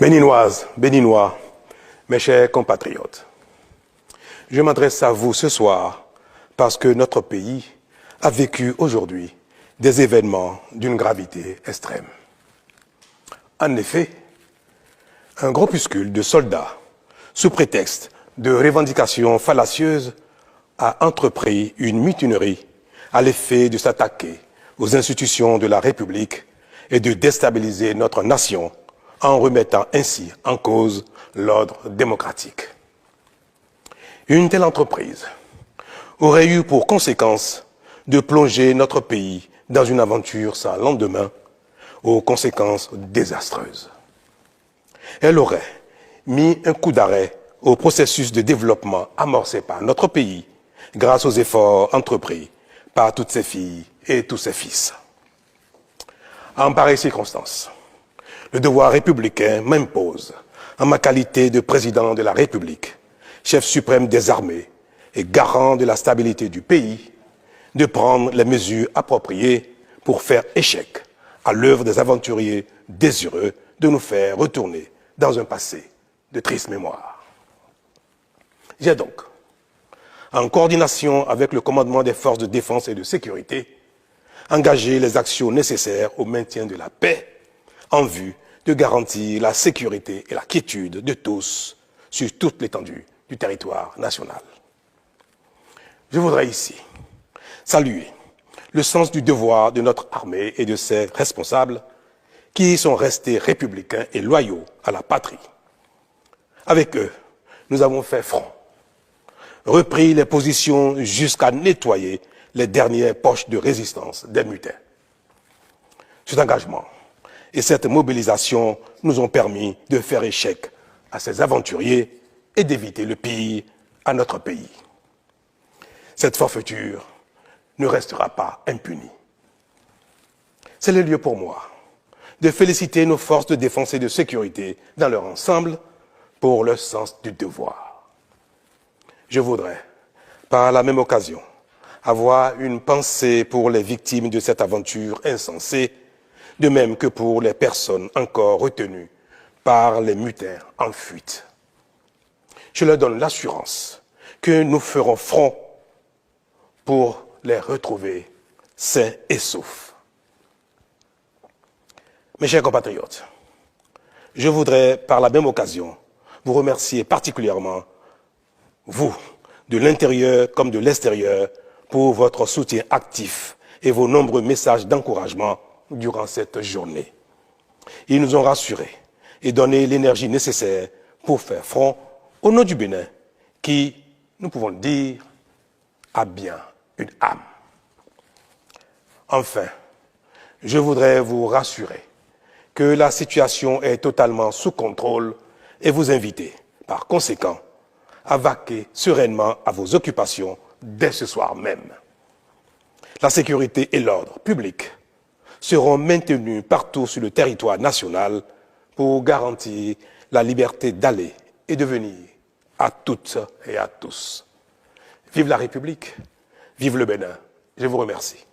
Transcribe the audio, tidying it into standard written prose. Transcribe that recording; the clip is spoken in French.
Béninoises, Béninois, mes chers compatriotes, je m'adresse à vous ce soir parce que notre pays a vécu aujourd'hui des événements d'une gravité extrême. En effet, un groupuscule de soldats, sous prétexte de revendications fallacieuses, a entrepris une mutinerie à l'effet de s'attaquer aux institutions de la République et de déstabiliser notre nation en remettant ainsi en cause l'ordre démocratique. Une telle entreprise aurait eu pour conséquence de plonger notre pays dans une aventure sans lendemain, aux conséquences désastreuses. Elle aurait mis un coup d'arrêt au processus de développement amorcé par notre pays grâce aux efforts entrepris par toutes ses filles et tous ses fils. En pareille circonstance, le devoir républicain m'impose, en ma qualité de président de la République, chef suprême des armées et garant de la stabilité du pays, de prendre les mesures appropriées pour faire échec à l'œuvre des aventuriers désireux de nous faire retourner dans un passé de triste mémoire. J'ai donc, en coordination avec le commandement des forces de défense et de sécurité, engagé les actions nécessaires au maintien de la paix en vue de garantir la sécurité et la quiétude de tous sur toute l'étendue du territoire national. Je voudrais ici saluer le sens du devoir de notre armée et de ses responsables qui sont restés républicains et loyaux à la patrie. Avec eux, nous avons fait front, repris les positions jusqu'à nettoyer les dernières poches de résistance des mutins. Cet engagement et cette mobilisation nous ont permis de faire échec à ces aventuriers et d'éviter le pire à notre pays. Cette forfaiture ne restera pas impunie. C'est le lieu pour moi de féliciter nos forces de défense et de sécurité dans leur ensemble pour leur sens du devoir. Je voudrais, par la même occasion, avoir une pensée pour les victimes de cette aventure insensée, de même que pour les personnes encore retenues par les mutins en fuite. Je leur donne l'assurance que nous ferons front pour les retrouver sains et saufs. Mes chers compatriotes, je voudrais par la même occasion vous remercier particulièrement, vous, de l'intérieur comme de l'extérieur, pour votre soutien actif et vos nombreux messages d'encouragement durant cette journée. Ils nous ont rassurés et donné l'énergie nécessaire pour faire front au nom du Bénin, qui, nous pouvons le dire, a bien une âme. Enfin, je voudrais vous rassurer que la situation est totalement sous contrôle et vous inviter, par conséquent, à vaquer sereinement à vos occupations dès ce soir même. La sécurité et l'ordre public seront maintenus partout sur le territoire national pour garantir la liberté d'aller et de venir à toutes et à tous. Vive la République, vive le Bénin. Je vous remercie.